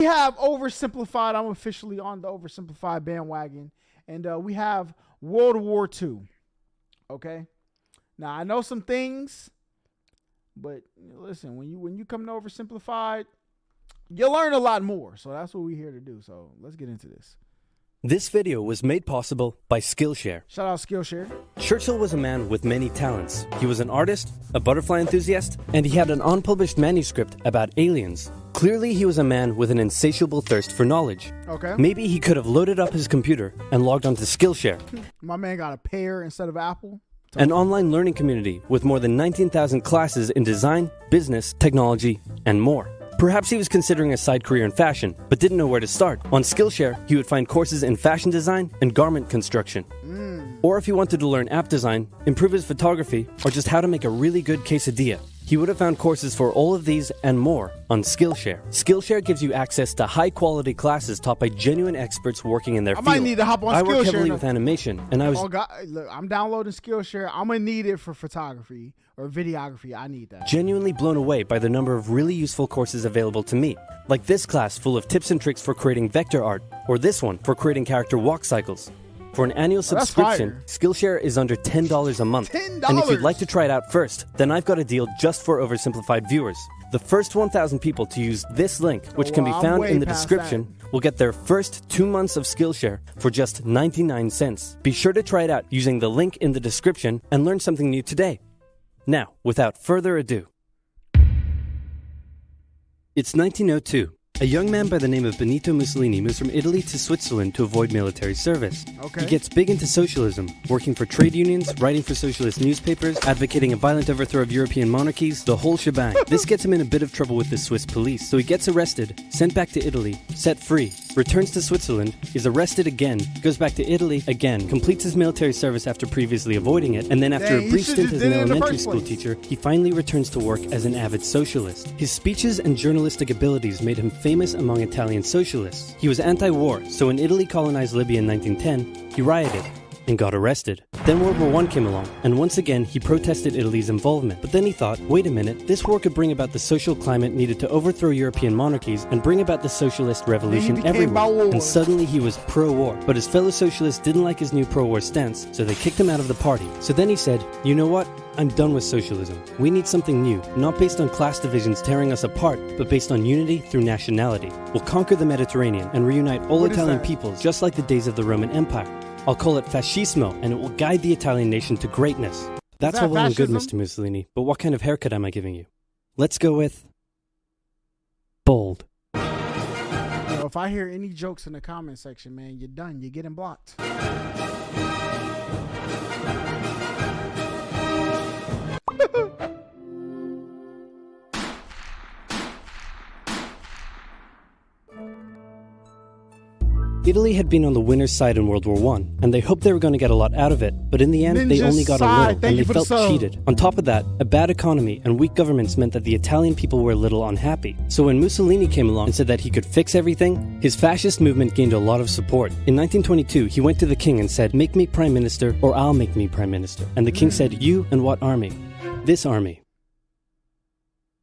We have oversimplified. I'm officially on the oversimplified bandwagon. And we have World War II. Okay. Now, I know some things, but listen, when you come to oversimplified, you'll learn a lot more. So that's what we're here to do. So let's get into this. This video was made possible by Skillshare. Shout out Skillshare. Churchill was a man with many talents. He was an artist, a butterfly enthusiast, and he had an unpublished manuscript about aliens. Clearly, he was a man with an insatiable thirst for knowledge. Okay. Maybe he could have loaded up his computer and logged onto Skillshare. My man got a pear instead of apple. An online learning community with more than 19,000 classes in design, business, technology, and more. Perhaps he was considering a side career in fashion, but didn't know where to start. On Skillshare, he would find courses in fashion design and garment construction. Or if he wanted to learn app design, improve his photography, or just how to make a really good quesadilla, he would have found courses for all of these and more on Skillshare. Skillshare gives you access to high-quality classes taught by genuine experts working in their field. I might need to hop on Skillshare. I work heavily with animation, and I was... Look, I'm downloading Skillshare. I'm going to need it for photography or videography. I need that. Genuinely blown away by the number of really useful courses available to me. Like this class full of tips and tricks for creating vector art, or this one for creating character walk cycles. For an annual subscription, Skillshare is under $10 a month. $10? And if you'd like to try it out first, then I've got a deal just for oversimplified viewers. The first 1,000 people to use this link, which can be found in the description, will get their first 2 months of Skillshare for just 99 cents. Be sure to try it out using the link in the description and learn something new today. Now, without further ado, it's 1902. A young man by the name of Benito Mussolini moves from Italy to Switzerland to avoid military service. Okay. He gets big into socialism, working for trade unions, writing for socialist newspapers, advocating a violent overthrow of European monarchies, the whole shebang. This gets him in a bit of trouble with the Swiss police, so he gets arrested, sent back to Italy, set free, returns to Switzerland, is arrested again, goes back to Italy again, completes his military service after previously avoiding it, and then after a brief stint as an elementary school teacher, he finally returns to work as an avid socialist. His speeches and journalistic abilities made him famous among Italian socialists. He was anti-war, so when Italy colonized Libya in 1910, he rioted and got arrested. Then World War I came along, and once again he protested Italy's involvement. But then he thought, wait a minute, this war could bring about the social climate needed to overthrow European monarchies and bring about the socialist revolution everywhere. And suddenly he was pro-war. But his fellow socialists didn't like his new pro-war stance, so they kicked him out of the party. So then he said, you know what? I'm done with socialism. We need something new, not based on class divisions tearing us apart, but based on unity through nationality. We'll conquer the Mediterranean and reunite all Italian peoples, just like the days of the Roman Empire. I'll call it fascismo, and it will guide the Italian nation to greatness. That's all well and good, Mr. Mussolini, but what kind of haircut am I giving you? Let's go with... bold. If I hear any jokes in the comment section, man, you're done. You're getting blocked. Italy had been on the winner's side in World War I, and they hoped they were going to get a lot out of it, but in the end, they only got a little, and they felt cheated. On top of that, a bad economy and weak governments meant that the Italian people were a little unhappy. So when Mussolini came along and said that he could fix everything, his fascist movement gained a lot of support. In 1922, he went to the king and said, make me prime minister, or I'll make me prime minister. And the king said, you and what army? This army.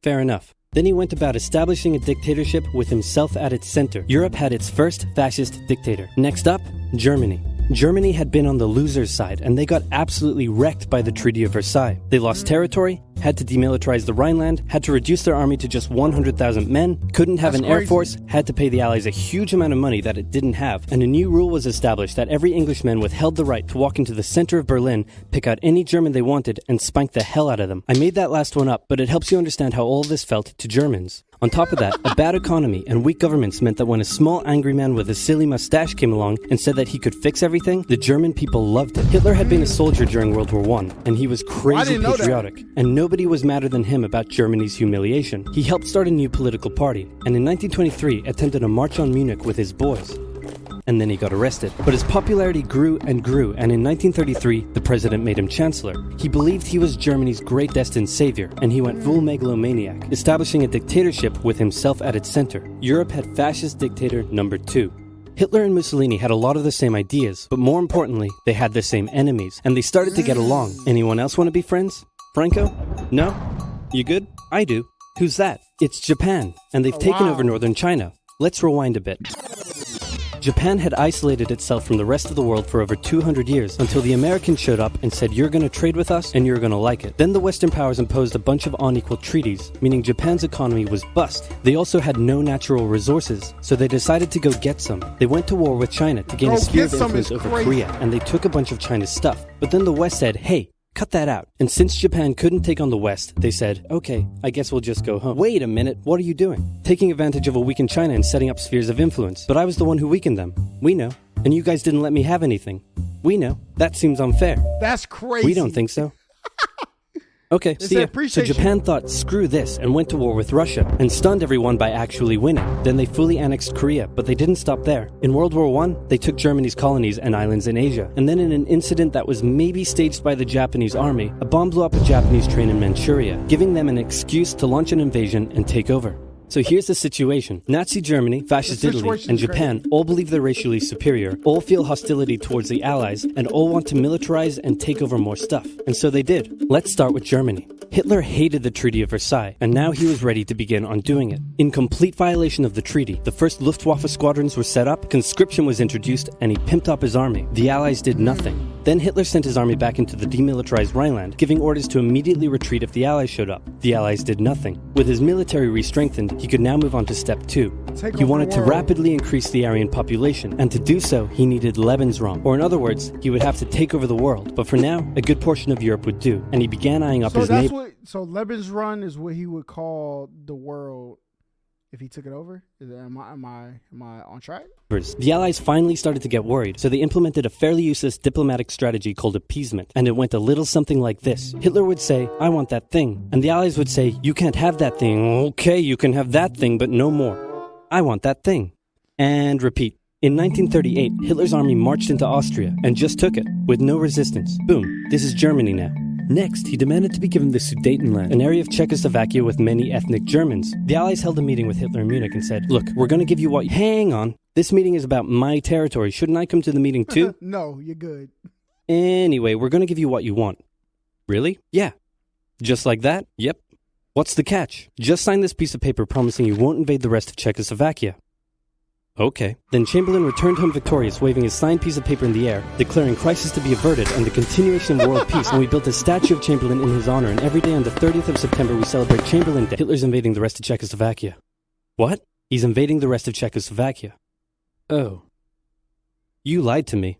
Fair enough. Then he went about establishing a dictatorship with himself at its center. Europe had its first fascist dictator. Next up, Germany. Germany had been on the loser's side, and they got absolutely wrecked by the Treaty of Versailles. They lost territory, had to demilitarize the Rhineland, had to reduce their army to just 100,000 men, couldn't have an air force, had to pay the Allies a huge amount of money that it didn't have, and a new rule was established that every Englishman withheld the right to walk into the center of Berlin, pick out any German they wanted, and spank the hell out of them. I made that last one up, but it helps you understand how all this felt to Germans. On top of that, a bad economy and weak governments meant that when a small angry man with a silly mustache came along and said that he could fix everything, the German people loved it. Hitler had been a soldier during World War I, and he was crazy patriotic, and nobody was madder than him about Germany's humiliation. He helped start a new political party, and in 1923 attempted a march on Munich with his boys. And then he got arrested. But his popularity grew, and in 1933, the president made him chancellor. He believed he was Germany's great destined savior, and he went full megalomaniac, establishing a dictatorship with himself at its center. Europe had fascist dictator number 2. Hitler and Mussolini had a lot of the same ideas, but more importantly, they had the same enemies, and they started to get along. Anyone else want to be friends? Franco? No? You good? I do. Who's that? It's Japan, and they've taken over northern China. Let's rewind a bit. Japan had isolated itself from the rest of the world for over 200 years until the Americans showed up and said, you're going to trade with us and you're going to like it. Then the Western powers imposed a bunch of unequal treaties, meaning Japan's economy was bust. They also had no natural resources, so they decided to go get some. They went to war with China to gain a sphere of influence over Korea, and they took a bunch of China's stuff. But then the West said, hey, cut that out. And since Japan couldn't take on the West, they said, okay, I guess we'll just go home. Wait a minute, what are you doing? Taking advantage of a weakened China and setting up spheres of influence. But I was the one who weakened them. We know. And you guys didn't let me have anything. We know. That seems unfair. That's crazy. We don't think so. Okay, see ya. So Japan thought, screw this, and went to war with Russia, and stunned everyone by actually winning. Then they fully annexed Korea, but they didn't stop there. In World War I, they took Germany's colonies and islands in Asia. And then in an incident that was maybe staged by the Japanese army, a bomb blew up a Japanese train in Manchuria, giving them an excuse to launch an invasion and take over. So here's the situation. Nazi Germany, Fascist Italy, and Japan all believe they're racially superior, all feel hostility towards the Allies, and all want to militarize and take over more stuff. And so they did. Let's start with Germany. Hitler hated the Treaty of Versailles, and now he was ready to begin undoing it. In complete violation of the treaty, the first Luftwaffe squadrons were set up, conscription was introduced, and he pimped up his army. The Allies did nothing. Then Hitler sent his army back into the demilitarized Rhineland, giving orders to immediately retreat if the Allies showed up. The Allies did nothing. With his military re-strengthened, he could now move on to step 2. He wanted to rapidly increase the Aryan population, and to do so, he needed Lebensraum. Or in other words, he would have to take over the world. But for now, a good portion of Europe would do, and he began eyeing up his neighbors. So Lebensraum is what he would call the world if he took it over? Am I on track? The Allies finally started to get worried, so they implemented a fairly useless diplomatic strategy called appeasement, and it went a little something like this. Hitler would say, I want that thing, and the Allies would say, you can't have that thing. Okay, you can have that thing, but no more. I want that thing. And repeat. In 1938, Hitler's army marched into Austria and just took it, with no resistance. Boom, this is Germany now. Next, he demanded to be given the Sudetenland, an area of Czechoslovakia with many ethnic Germans. The Allies held a meeting with Hitler in Munich and said, look, we're going to give you what... Hang on. This meeting is about my territory. Shouldn't I come to the meeting too? No, you're good. Anyway, we're going to give you what you want. Really? Yeah. Just like that? Yep. What's the catch? Just sign this piece of paper promising you won't invade the rest of Czechoslovakia. Okay. Then Chamberlain returned home victorious, waving his signed piece of paper in the air, declaring crisis to be averted and the continuation of world peace. And we built a statue of Chamberlain in his honor, and every day on the 30th of September we celebrate Chamberlain Day. Hitler's invading the rest of Czechoslovakia. What? He's invading the rest of Czechoslovakia. Oh. You lied to me.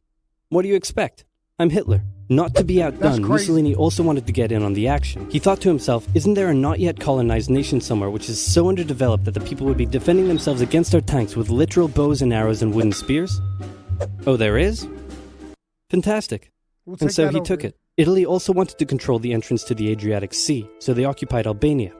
What do you expect? I'm Hitler. Not to be outdone, Mussolini also wanted to get in on the action. He thought to himself, isn't there a not yet colonized nation somewhere which is so underdeveloped that the people would be defending themselves against our tanks with literal bows and arrows and wooden spears? Oh, there is? Fantastic. And so he took it. Italy also wanted to control the entrance to the Adriatic Sea, so they occupied Albania.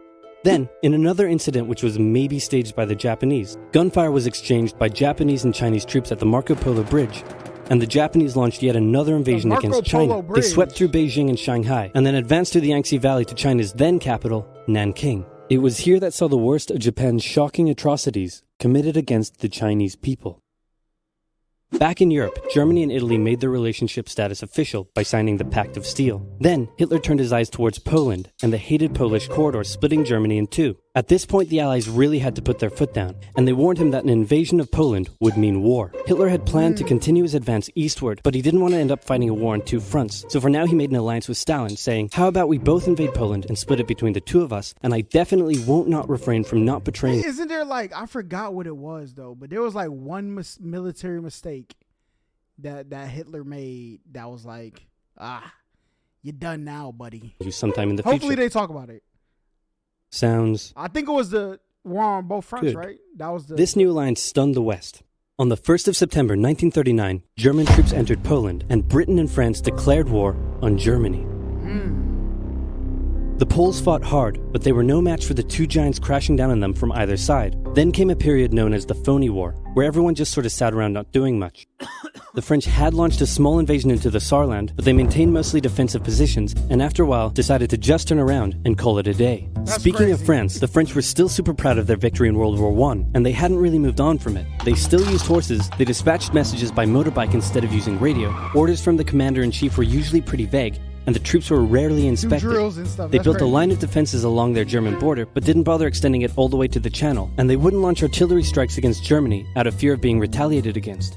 Then, in another incident which was maybe staged by the Japanese, gunfire was exchanged by Japanese and Chinese troops at the Marco Polo Bridge, and the Japanese launched yet another invasion against China. They swept through Beijing and Shanghai, and then advanced through the Yangtze Valley to China's then capital, Nanking. It was here that saw the worst of Japan's shocking atrocities committed against the Chinese people. Back in Europe, Germany and Italy made their relationship status official by signing the Pact of Steel. Then, Hitler turned his eyes towards Poland and the hated Polish corridor, splitting Germany in two. At this point, the Allies really had to put their foot down, and they warned him that an invasion of Poland would mean war. Hitler had planned to continue his advance eastward, but he didn't want to end up fighting a war on two fronts. So for now, he made an alliance with Stalin, saying, how about we both invade Poland and split it between the two of us, and I definitely won't not refrain from not betraying... Isn't there I forgot what it was though, but there was one military mistake that Hitler made that was you're done now, buddy. Sometime in the future. Hopefully they talk about it. Sounds... I think it was the war on both fronts, good. Right? That was This new alliance stunned the West. On the 1st of September 1939, German troops entered Poland, and Britain and France declared war on Germany. The Poles fought hard, but they were no match for the two giants crashing down on them from either side. Then came a period known as the Phony War, where everyone just sort of sat around not doing much. The French had launched a small invasion into the Saarland, but they maintained mostly defensive positions, and after a while decided to just turn around and call it a day. Speaking of France, the French were still super proud of their victory in World War I, and they hadn't really moved on from it. They still used horses, they dispatched messages by motorbike instead of using radio, orders from the commander-in-chief were usually pretty vague, and the troops were rarely inspected. Drills and stuff. They That's built crazy. a line of defenses along their German border, but didn't bother extending it all the way to the Channel, and they wouldn't launch artillery strikes against Germany out of fear of being retaliated against.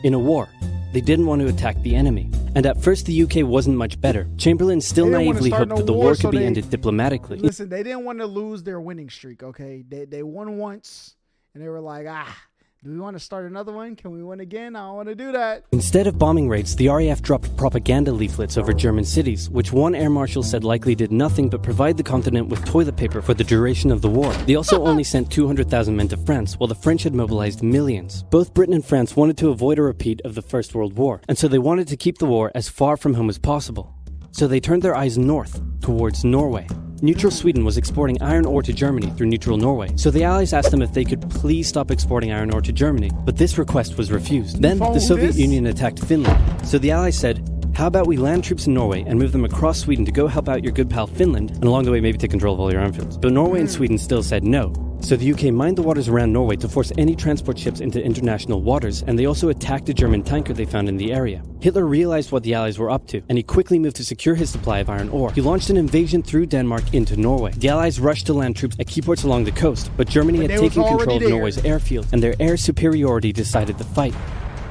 In a war, they didn't want to attack the enemy. And at first the UK wasn't much better. Chamberlain still naively hoped that the war could be ended diplomatically. Listen, they didn't want to lose their winning streak, okay? They won once, and they were like, do we want to start another one? Can we win again? I don't want to do that. Instead of bombing raids, the RAF dropped propaganda leaflets over German cities, which one air marshal said likely did nothing but provide the continent with toilet paper for the duration of the war. They also only sent 200,000 men to France, while the French had mobilized millions. Both Britain and France wanted to avoid a repeat of the First World War, and so they wanted to keep the war as far from home as possible. So they turned their eyes north, towards Norway. Neutral Sweden was exporting iron ore to Germany through neutral Norway, so the Allies asked them if they could please stop exporting iron ore to Germany, but this request was refused. Then, the Soviet Union attacked Finland, so the Allies said, how about we land troops in Norway and move them across Sweden to go help out your good pal Finland, and along the way maybe take control of all your armfields. But Norway and Sweden still said no. So the UK mined the waters around Norway to force any transport ships into international waters, and they also attacked a German tanker they found in the area. Hitler realized what the Allies were up to, and he quickly moved to secure his supply of iron ore. He launched an invasion through Denmark into Norway. The Allies rushed to land troops at key ports along the coast, but Germany had taken control of Norway's airfield, and their air superiority decided the fight.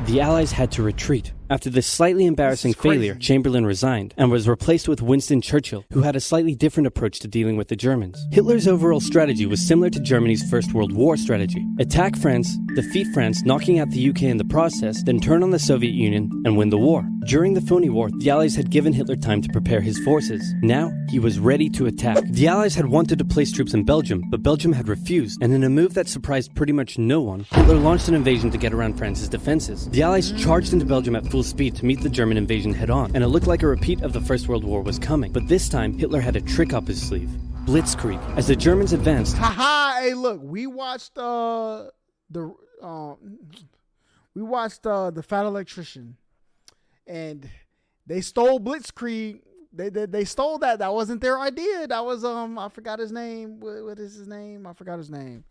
The Allies had to retreat. After this slightly embarrassing failure, Chamberlain resigned and was replaced with Winston Churchill, who had a slightly different approach to dealing with the Germans. Hitler's overall strategy was similar to Germany's First World War strategy. Attack France, defeat France, knocking out the UK in the process, then turn on the Soviet Union and win the war. During the phony war, the Allies had given Hitler time to prepare his forces. Now, he was ready to attack. The Allies had wanted to place troops in Belgium, but Belgium had refused, and in a move that surprised pretty much no one, Hitler launched an invasion to get around France's defenses. The Allies charged into Belgium at full speed to meet the German invasion head-on, and it looked like a repeat of the First World War was coming. But this time, Hitler had a trick up his sleeve. Blitzkrieg. As the Germans advanced... Hey, look, we watched the Fat Electrician, and they stole Blitzkrieg. They stole that. That wasn't their idea. That was I forgot his name. What is his name? I forgot his name.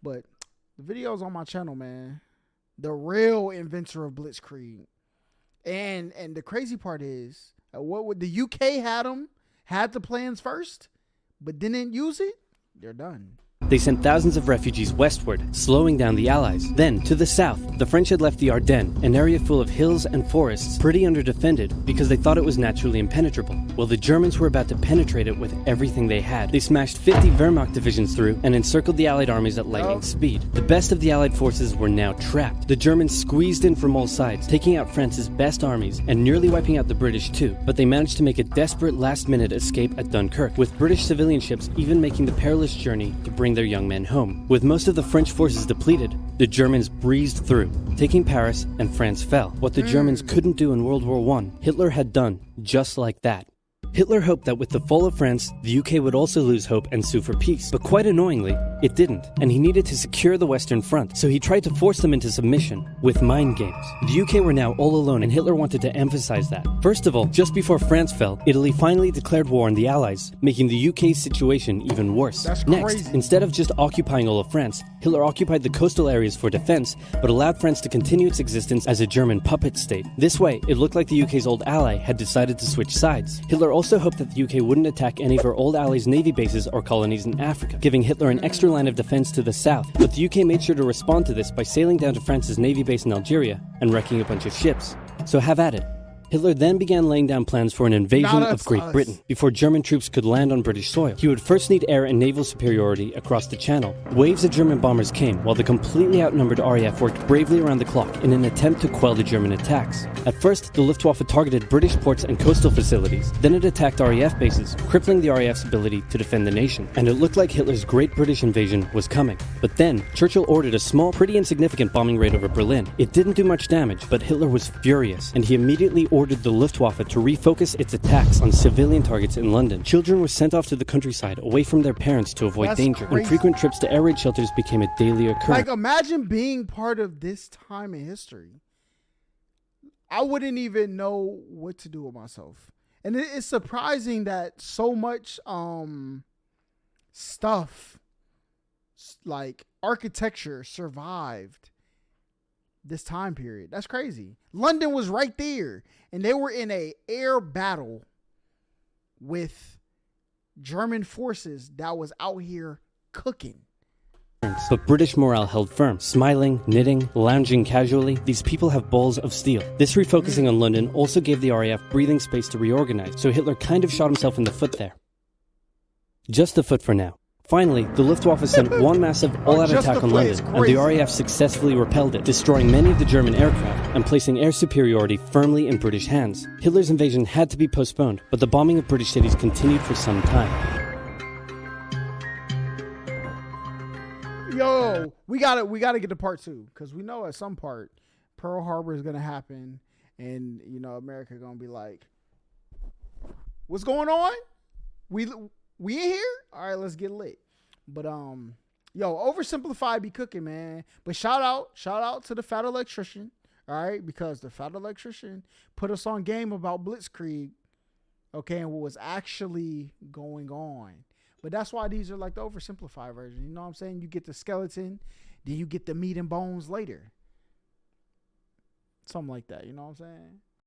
But the video's on my channel, man. The real inventor of Blitzkrieg. And the crazy part is, what would the UK had the plans first, but didn't use it? They're done. They sent thousands of refugees westward, slowing down the Allies. Then, to the south, the French had left the Ardennes, an area full of hills and forests, pretty underdefended because they thought it was naturally impenetrable. Well, the Germans were about to penetrate it with everything they had. They smashed 50 Wehrmacht divisions through and encircled the Allied armies at lightning speed. The best of the Allied forces were now trapped. The Germans squeezed in from all sides, taking out France's best armies and nearly wiping out the British too. But they managed to make a desperate last-minute escape at Dunkirk, with British civilian ships even making the perilous journey to bring their young men home. With most of the French forces depleted, the Germans breezed through, taking Paris, and France fell. What the Germans couldn't do in World War I, Hitler had done just like that. Hitler hoped that with the fall of France, the UK would also lose hope and sue for peace. But quite annoyingly, it didn't, and he needed to secure the Western Front, so he tried to force them into submission with mind games. The UK were now all alone, and Hitler wanted to emphasize that. First of all, just before France fell, Italy finally declared war on the Allies, making the UK's situation even worse. Next, instead of just occupying all of France, Hitler occupied the coastal areas for defense, but allowed France to continue its existence as a German puppet state. This way, it looked like the UK's old ally had decided to switch sides. Hitler also hoped that the UK wouldn't attack any of her old allies' navy bases or colonies in Africa, giving Hitler an extra line of defense to the south. But the UK made sure to respond to this by sailing down to France's navy base in Algeria and wrecking a bunch of ships. So have at it. Hitler then began laying down plans for an invasion of Great Britain. Before German troops could land on British soil, he would first need air and naval superiority across the Channel. Waves of German bombers came, while the completely outnumbered RAF worked bravely around the clock in an attempt to quell the German attacks. At first, the Luftwaffe targeted British ports and coastal facilities. Then it attacked RAF bases, crippling the RAF's ability to defend the nation. And it looked like Hitler's Great British invasion was coming. But then, Churchill ordered a small, pretty insignificant bombing raid over Berlin. It didn't do much damage, but Hitler was furious, and he immediately ordered the Luftwaffe to refocus its attacks on civilian targets in London. Children were sent off to the countryside, away from their parents to avoid danger, and frequent trips to air raid shelters became a daily occurrence. Like, imagine being part of this time in history. I wouldn't even know what to do with myself. And it's surprising that so much stuff, like architecture, survived this time period. That's crazy. London was right there, and they were in a air battle with German forces that was out here cooking. But British morale held firm. Smiling, knitting, lounging casually, these people have balls of steel. This refocusing on London also gave the RAF breathing space to reorganize, so Hitler kind of shot himself in the foot there. Just the foot for now. Finally, the Luftwaffe sent one massive all-out attack on London, and the RAF successfully repelled it, destroying many of the German aircraft and placing air superiority firmly in British hands. Hitler's invasion had to be postponed, but the bombing of British cities continued for some time. Yo, we gotta get to part 2, because we know at some part Pearl Harbor is gonna happen, and you know America gonna be like, "What's going on? We in here? All right, let's get lit." But yo, oversimplified be cooking, man. But shout out to the fat electrician, all right, because the fat electrician put us on game about Blitzkrieg, okay, and what was actually going on. But that's why these are like the oversimplified version. You know what I'm saying? You get the skeleton, then you get the meat and bones later. Something like that. You know what I'm saying?